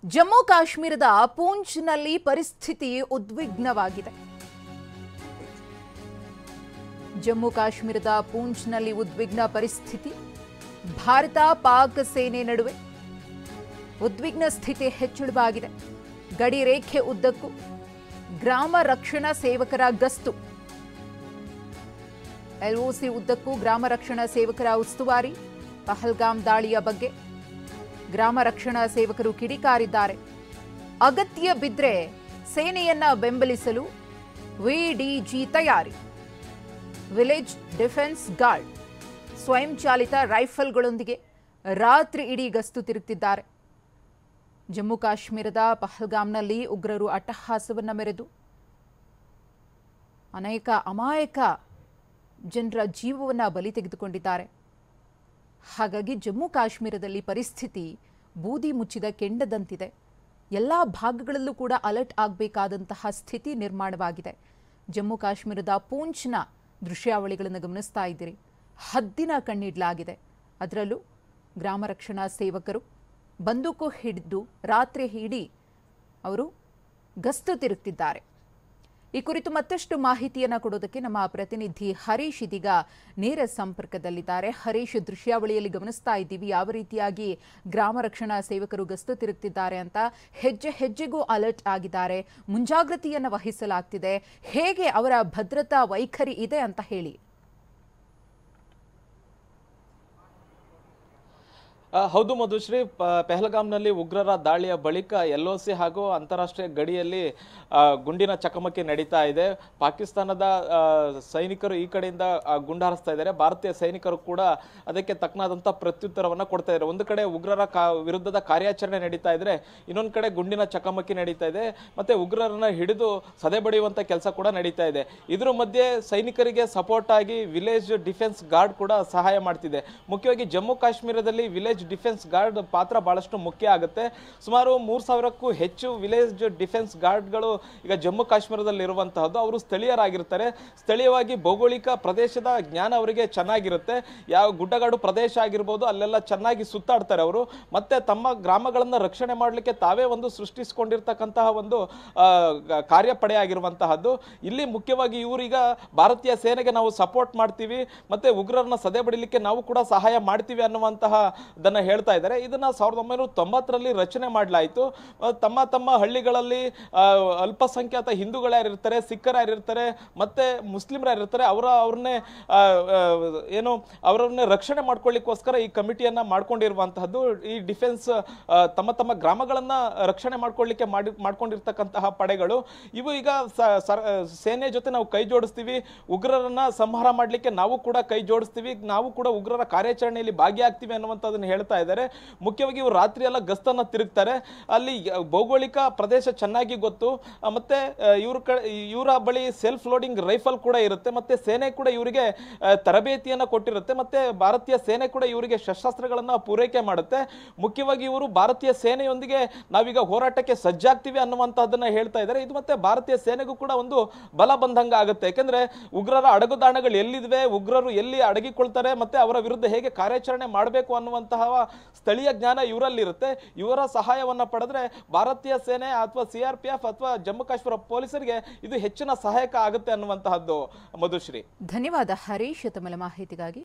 ಜಮ್ಮು ಕಾಶ್ಮೀರದ ಪೂಂಚ್ನಲ್ಲಿ ಪರಿಸ್ಥಿತಿ ಉದ್ವಿಗ್ನವಾಗಿದೆ. ಜಮ್ಮು ಕಾಶ್ಮೀರದ ಪೂಂಚ್ನಲ್ಲಿ ಉದ್ವಿಗ್ನ ಪರಿಸ್ಥಿತಿ. ಭಾರತ ಪಾಕ್ ಸೇನೆ ನಡುವೆ ಉದ್ವಿಗ್ನ ಸ್ಥಿತಿ ಹೆಚ್ಚಳವಾಗಿದೆ. ಗಡಿ ರೇಖೆ ಉದ್ದಕ್ಕೂ ಗ್ರಾಮ ರಕ್ಷಣಾ ಸೇವಕರ ಗಸ್ತು. ಎಲ್ಒಸಿ ಉದ್ದಕ್ಕೂ ಗ್ರಾಮ ರಕ್ಷಣಾ ಸೇವಕರ ಉಸ್ತುವಾರಿ. ಪಹಲ್ಗಾಮ್ ದಾಳಿಯ ಬಗ್ಗೆ ಗ್ರಾಮ ರಕ್ಷಣಾ ಸೇವಕರು ಕಿಡಿಕಾರಿದ್ದಾರೆ. ಅಗತ್ಯ ಬಿದ್ದರೆ ಸೇನೆಯನ್ನ ಬೆಂಬಲಿಸಲು ವಿಡಿಜಿ ತಯಾರಿ. ವಿಲೇಜ್ ಡಿಫೆನ್ಸ್ ಗಾರ್ಡ್ ಸ್ವಯಂ ಚಾಲಿತ ರೈಫಲ್ಗಳೊಂದಿಗೆ ರಾತ್ರಿ ಇಡೀ ಗಸ್ತು ತಿರುಗುತ್ತಿದ್ದಾರೆ. ಜಮ್ಮು ಕಾಶ್ಮೀರದ ಪಹಲ್ಗಾಮ್ನಲ್ಲಿ ಉಗ್ರರು ಅಟ್ಟಹಾಸವನ್ನ ಮೆರೆದು ಅನೇಕ ಅಮಾಯಕ ಜನರ ಜೀವವನ್ನ ಬಲಿ ತೆಗೆದುಕೊಂಡಿದ್ದಾರೆ. ಹಾಗಾಗಿ ಜಮ್ಮು ಕಾಶ್ಮೀರದಲ್ಲಿ ಪರಿಸ್ಥಿತಿ ಬೂದಿ ಮುಚ್ಚಿದ ಕೆಂಡದಂತಿದೆ. ಎಲ್ಲ ಭಾಗಗಳಲ್ಲೂ ಕೂಡ ಅಲರ್ಟ್ ಆಗಬೇಕಾದಂತಹ ಸ್ಥಿತಿ ನಿರ್ಮಾಣವಾಗಿದೆ. ಜಮ್ಮು ಕಾಶ್ಮೀರದ ಪೂಂಚ್ನ ದೃಶ್ಯಾವಳಿಗಳನ್ನು ಗಮನಿಸ್ತಾ ಇದ್ದೀರಿ. ಹದ್ದಿನ ಕಣ್ಣಿಡಲಾಗಿದೆ. ಅದರಲ್ಲೂ ಗ್ರಾಮ ರಕ್ಷಣಾ ಸೇವಕರು ಬಂದೂಕು ಹಿಡಿದು ರಾತ್ರಿ ಇಡೀ ಅವರು ಗಸ್ತು ತಿರುಗುತ್ತಿದ್ದಾರೆ. ಈ ಕುರಿತು ಮತ್ತಷ್ಟು ಮಾಹಿತಿಯನ್ನು ಕೊಡೋದಕ್ಕೆ ನಮ್ಮ ಪ್ರತಿನಿಧಿ ಹರೀಶ್ ಇದೀಗ ನೇರ ಸಂಪರ್ಕದಲ್ಲಿದ್ದಾರೆ. ಹರೀಶ್, ದೃಶ್ಯಾವಳಿಯಲ್ಲಿ ಗಮನಿಸ್ತಾ ಇದ್ದೀವಿ ಯಾವ ರೀತಿಯಾಗಿ ಗ್ರಾಮ ರಕ್ಷಣಾ ಸೇವಕರು ಗಸ್ತು ತಿರುಗುತ್ತಿದ್ದಾರೆ ಅಂತ. ಹೆಜ್ಜೆ ಹೆಜ್ಜೆಗೂ ಅಲರ್ಟ್ ಆಗಿದ್ದಾರೆ. ಮುಂಜಾಗ್ರತೆಯನ್ನು ವಹಿಸಲಾಗ್ತಿದೆ. ಹೇಗೆ ಅವರ ಭದ್ರತಾ ವೈಖರಿ ಇದೆ ಅಂತ ಹೇಳಿ. ಹೌದು ಮಧುಶ್ರೀ, ಪಹಲ್ಗಾಮ್ನಲ್ಲಿ ಉಗ್ರರ ದಾಳಿಯ ಬಳಿಕ ಎಲ್ಒಸಿ ಹಾಗೂ ಅಂತಾರಾಷ್ಟ್ರೀಯ ಗಡಿಯಲ್ಲಿ ಗುಂಡಿನ ಚಕಮಕಿ ನಡೀತಾ ಇದೆ. ಪಾಕಿಸ್ತಾನದ ಸೈನಿಕರು ಈ ಕಡೆಯಿಂದ ಗುಂಡು ಹಾರಿಸ್ತಾ ಇದ್ದಾರೆ. ಭಾರತೀಯ ಸೈನಿಕರು ಕೂಡ ಅದಕ್ಕೆ ತಕ್ಕನಾದಂಥ ಪ್ರತ್ಯುತ್ತರವನ್ನು ಕೊಡ್ತಾ ಇದ್ದಾರೆ. ಒಂದು ಕಡೆ ಉಗ್ರರ ವಿರುದ್ಧದ ಕಾರ್ಯಾಚರಣೆ ನಡೀತಾ ಇದ್ರೆ, ಇನ್ನೊಂದು ಕಡೆ ಗುಂಡಿನ ಚಕಮಕಿ ನಡೀತಾ ಇದೆ. ಮತ್ತೆ ಉಗ್ರರನ್ನ ಹಿಡಿದು ಸದೆ ಬಡಿಯುವಂಥ ಕೆಲಸ ಕೂಡ ನಡೀತಾ ಇದೆ. ಇದ್ರ ಮಧ್ಯೆ ಸೈನಿಕರಿಗೆ ಸಪೋರ್ಟ್ ಆಗಿ ವಿಲೇಜ್ ಡಿಫೆನ್ಸ್ ಗಾರ್ಡ್ ಕೂಡ ಸಹಾಯ ಮಾಡ್ತಿದೆ. ಮುಖ್ಯವಾಗಿ ಜಮ್ಮು ಕಾಶ್ಮೀರದಲ್ಲಿ ವಿಲೇಜ್ ಡಿಫೆನ್ಸ್ ಗಾರ್ಡ್ ಪಾತ್ರ ಬಹಳಷ್ಟು ಮುಖ್ಯ ಆಗುತ್ತೆ. ಸುಮಾರು 3000ಕ್ಕೂ ಹೆಚ್ಚು ವಿಲೇಜ್ ಡಿಫೆನ್ಸ್ ಗಾರ್ಡ್ಗಳು ಈಗ ಜಮ್ಮು ಕಾಶ್ಮೀರದಲ್ಲಿ ಇರುವಂತಹದ್ದು. ಅವರು ಸ್ಥಳೀಯರಾಗಿರ್ತಾರೆ. ಸ್ಥಳೀಯವಾಗಿ ಭೌಗೋಳಿಕ ಪ್ರದೇಶದ ಜ್ಞಾನ ಅವರಿಗೆ ಚೆನ್ನಾಗಿರುತ್ತೆ. ಯಾವ ಗುಡ್ಡಗಾಡು ಪ್ರದೇಶ ಆಗಿರ್ಬೋದು ಅಲ್ಲೆಲ್ಲ ಚೆನ್ನಾಗಿ ಸುತ್ತಾಡ್ತಾರೆ ಅವರು. ಮತ್ತೆ ತಮ್ಮ ಗ್ರಾಮಗಳನ್ನ ರಕ್ಷಣೆ ಮಾಡಲಿಕ್ಕೆ ತಾವೇ ಒಂದು ಸೃಷ್ಟಿಸಿಕೊಂಡಿರ್ತಕ್ಕಂತಹ ಒಂದು ಕಾರ್ಯಪಡೆ ಆಗಿರುವಂತಹದ್ದು. ಇಲ್ಲಿ ಮುಖ್ಯವಾಗಿ ಇವರೀಗ ಭಾರತೀಯ ಸೇನೆಗೆ ನಾವು ಸಪೋರ್ಟ್ ಮಾಡ್ತೀವಿ, ಮತ್ತೆ ಉಗ್ರರನ್ನ ಸದೆ ಬಡಿಲಿಕ್ಕೆ ನಾವು ಕೂಡ ಸಹಾಯ ಮಾಡ್ತೀವಿ ಅನ್ನುವಂತಹ ಅದನ್ನ ಹೇಳ್ತಾ ಇದ್ದಾರೆ. ಇದನ್ನ 1990ರಲ್ಲಿ ರಚನೆ ಮಾಡಲಾಯಿತು. ತಮ್ಮ ತಮ್ಮ ಹಳ್ಳಿಗಳಲ್ಲಿ ಅಲ್ಪಸಂಖ್ಯಾತ ಹಿಂದೂಗಳ್ಯಾರಿರ್ತಾರೆ, ಸಿಖ್ಖರಾರಿರ್ತಾರೆ, ಮತ್ತೆ ಮುಸ್ಲಿಮರಾರಿರ್ತಾರೆ. ಅವ್ರನ್ನೇ ಅವರನ್ನೇ ರಕ್ಷಣೆ ಮಾಡ್ಕೊಳ್ಳಿಕ್ಕೋಸ್ಕರ ಈ ಕಮಿಟಿಯನ್ನ ಮಾಡ್ಕೊಂಡಿರುವಂತಹದ್ದು. ಈ ಡಿಫೆನ್ಸ್ ತಮ್ಮ ತಮ್ಮ ಗ್ರಾಮಗಳನ್ನ ರಕ್ಷಣೆ ಮಾಡ್ಕೊಂಡಿರ್ತಕ್ಕಂತಹ ಪಡೆಗಳು ಇವು. ಈಗ ಸೇನೆ ಜೊತೆ ನಾವು ಕೈ ಜೋಡಿಸ್ತೀವಿ, ಉಗ್ರರನ್ನ ಸಂಹಾರ ಮಾಡ್ಲಿಕ್ಕೆ ನಾವು ಕೂಡ ಕೈ ಜೋಡಿಸ್ತೀವಿ, ನಾವು ಕೂಡ ಉಗ್ರರ ಕಾರ್ಯಾಚರಣೆಯಲ್ಲಿ ಭಾಗಿಯಾಗ್ತೀವಿ ಅನ್ನುವಂಥದ್ದನ್ನು ಹೇಳ್ತಾ ಇದ್ದಾರೆ. ಮುಖ್ಯವಾಗಿ ಇವರು ರಾತ್ರಿ ಎಲ್ಲ ಗಸ್ತನ್ನ ತಿರುಗ್ತಾರೆ. ಅಲ್ಲಿ ಭೌಗೋಳಿಕ ಪ್ರದೇಶ ಚೆನ್ನಾಗಿ ಗೊತ್ತು. ಮತ್ತೆ ಇವರ ಬಳಿ ಸೆಲ್ಫ್ ಲೋಡಿಂಗ್ ರೈಫಲ್ ಕೂಡ ಇರುತ್ತೆ. ಮತ್ತೆ ಸೇನೆ ಕೂಡ ಇವರಿಗೆ ತರಬೇತಿಯನ್ನ ಕೊಟ್ಟಿರುತ್ತೆ. ಮತ್ತೆ ಭಾರತೀಯ ಸೇನೆ ಕೂಡ ಇವರಿಗೆ ಶಸ್ತ್ರಾಸ್ತ್ರಗಳನ್ನ ಪೂರೈಕೆ ಮಾಡುತ್ತೆ. ಮುಖ್ಯವಾಗಿ ಇವರು ಭಾರತೀಯ ಸೇನೆಯೊಂದಿಗೆ ನಾವೀಗ ಹೋರಾಟಕ್ಕೆ ಸಜ್ಜಾಗ್ತೀವಿ ಅನ್ನುವಂತಹದನ್ನ ಹೇಳ್ತಾ ಇದ್ದಾರೆ. ಇದು ಮತ್ತೆ ಭಾರತೀಯ ಸೇನೆಗೂ ಕೂಡ ಒಂದು ಬಲ ಬಂದಂಗ ಆಗುತ್ತೆ. ಯಾಕಂದ್ರೆ ಉಗ್ರರ ಅಡಗುದಾಣಗಳು ಎಲ್ಲಿವೆ, ಉಗ್ರರು ಎಲ್ಲಿ ಅಡಗಿಕೊಳ್ತಾರೆ, ಮತ್ತೆ ಅವರ ವಿರುದ್ಧ ಹೇಗೆ ಕಾರ್ಯಾಚರಣೆ ಮಾಡಬೇಕು ಅನ್ನುವಂತಹ ಸ್ಥಳೀಯ ಜ್ಞಾನ ಇವರಲ್ಲಿರುತ್ತೆ. ಇವರ ಸಹಾಯವನ್ನ ಪಡೆದ್ರೆ ಭಾರತೀಯ ಸೇನೆ ಅಥವಾ CRPF ಅಥವಾ ಜಮ್ಮು ಕಾಶ್ಮೀರ ಪೊಲೀಸರಿಗೆ ಇದು ಹೆಚ್ಚಿನ ಸಹಾಯಕ ಆಗುತ್ತೆ ಅನ್ನುವಂತಹದ್ದು. ಮಧುಶ್ರೀ, ಧನ್ಯವಾದ ಹರೀಶ್ ತಮ್ಮ ಮಾಹಿತಿಗಾಗಿ.